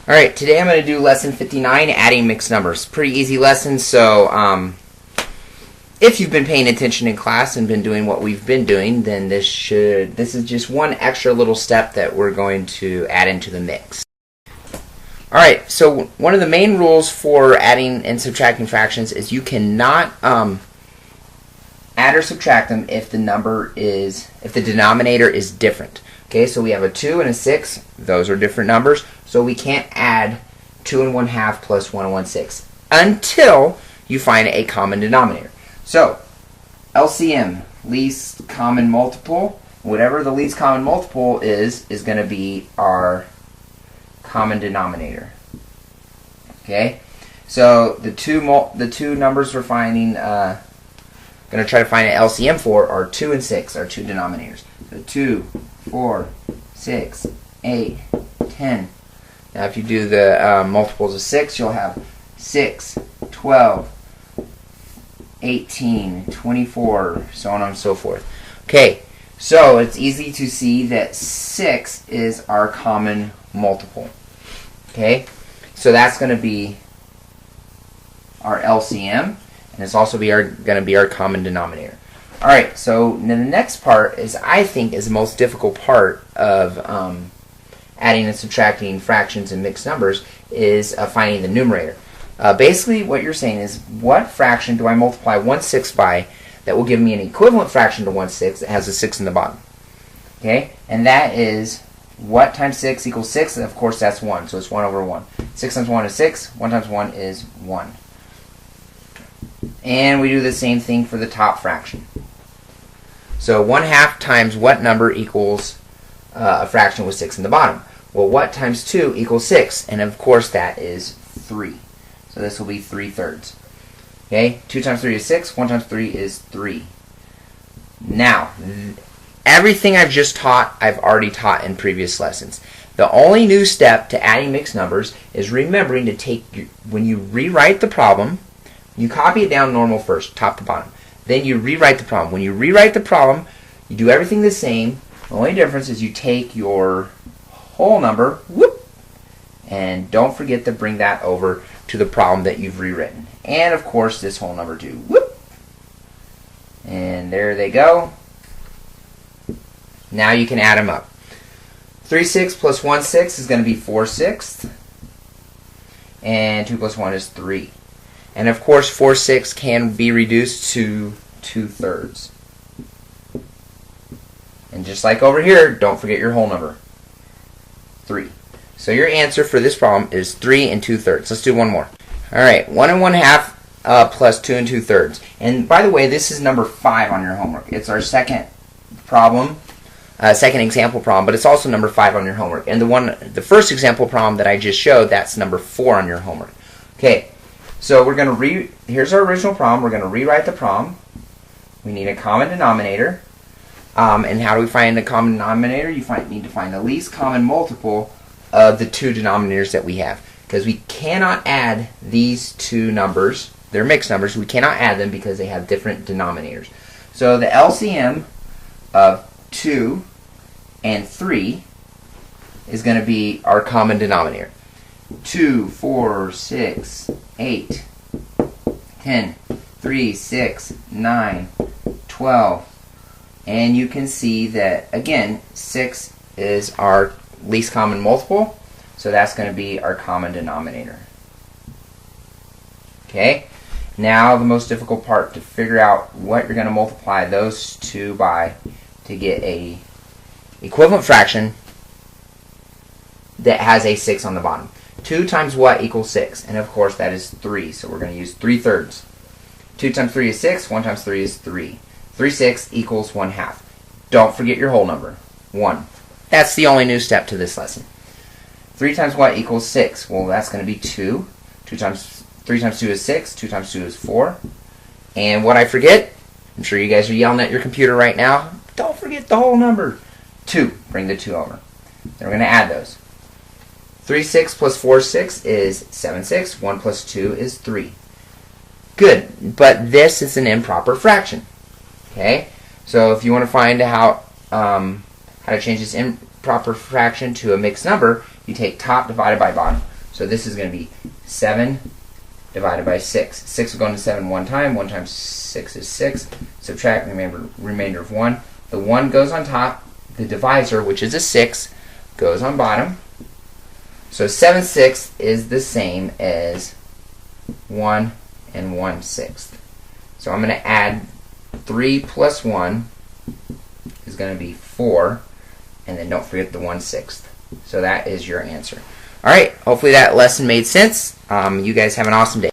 Alright, today I'm going to do lesson 59, adding mixed numbers. Pretty easy lesson, so if you've been paying attention in class and been doing what we've been doing, then this is just one extra little step that we're going to add into the mix. Alright, so one of the main rules for adding and subtracting fractions is you cannot add or subtract them if the denominator is different. Okay, so we have a 2 and a 6. Those are different numbers. So we can't add 2 1/2 plus 1 1/6 until you find a common denominator. So LCM, least common multiple. Whatever the least common multiple is going to be our common denominator. Okay, so the two numbers we're finding, going to try to find an LCM for are 2 and 6, our two denominators. So 2, 4, 6, 8, 10. Now if you do the multiples of 6, you'll have 6, 12, 18, 24, so on and so forth. Okay, so it's easy to see that 6 is our common multiple. Okay, so that's going to be our LCM, and it's also going to be our common denominator. Alright, so the next part is, I think, is the most difficult part of adding and subtracting fractions and mixed numbers is finding the numerator. Basically, what you're saying is, what fraction do I multiply 1/6 by that will give me an equivalent fraction to 1/6 that has a 6 in the bottom? Okay, and that is, what times 6 equals 6? And of course, that's 1, so it's 1 over 1. 6 times 1 is 6. 1 times 1 is 1. And we do the same thing for the top fraction. So 1/2 times what number equals a fraction with 6 in the bottom? Well, what times 2 equals 6? And of course that is 3. So this will be 3/3. Okay, 2 times 3 is 6. 1 times 3 is 3. Now, everything I've just taught, I've already taught in previous lessons. The only new step to adding mixed numbers is remembering to take, when you rewrite the problem, you copy it down normal first, top to bottom. Then you rewrite the problem. When you rewrite the problem, you do everything the same. The only difference is you take your whole number, whoop, and don't forget to bring that over to the problem that you've rewritten. And of course, this whole number too, whoop. And there they go. Now you can add them up. 3/6 plus 1/6 is going to be 4/6. And 2 plus 1 is 3. And of course, 4/6 can be reduced to 2/3. And just like over here, don't forget your whole number, 3. So your answer for this problem is 3 and 2/3. Let's do one more. Alright, 1 1/2 plus 2 and 2/3. And by the way, this is number 5 on your homework. It's our second problem, second example problem, but it's also number 5 on your homework. And the first example problem that I just showed, that's number 4 on your homework. Okay. So we're going to here's our original problem. We're going to rewrite the problem. We need a common denominator. And how do we find the common denominator? You need to find the least common multiple of the two denominators that we have. Because we cannot add these two numbers. They're mixed numbers. We cannot add them because they have different denominators. So the LCM of 2 and 3 is going to be our common denominator. 2, 4, 6, 8, 10, 3, 6, 9, 12. And you can see that, again, 6 is our least common multiple, so that's going to be our common denominator. Okay? Now the most difficult part, to figure out what you're going to multiply those two by to get a equivalent fraction that has a 6 on the bottom. 2 times what equals 6? And of course that is 3, so we're going to use 3/3. 2 times 3 is 6, 1 times 3 is 3. 3/6 equals 1/2. Don't forget your whole number, 1. That's the only new step to this lesson. 3 times what equals 6? Well, that's going to be 2. 3 times 2 is 6, 2 times 2 is 4. And what I forget, I'm sure you guys are yelling at your computer right now, don't forget the whole number, 2. Bring the 2 over. Then we're going to add those. 3/6 plus 4/6 is 7/6. 1 plus 2 is 3. Good, but this is an improper fraction. Okay, so if you want to find how to change this improper fraction to a mixed number, you take top divided by bottom. So this is going to be 7 divided by 6. 6 will go into 7 one time. 1 times 6 is 6. Subtract remainder of 1. The 1 goes on top. The divisor, which is a 6, goes on bottom. So 7/6 is the same as 1 and 1/6. So I'm going to add 3 plus 1 is going to be 4. And then don't forget the 1/6. So that is your answer. Alright, hopefully that lesson made sense. You guys have an awesome day.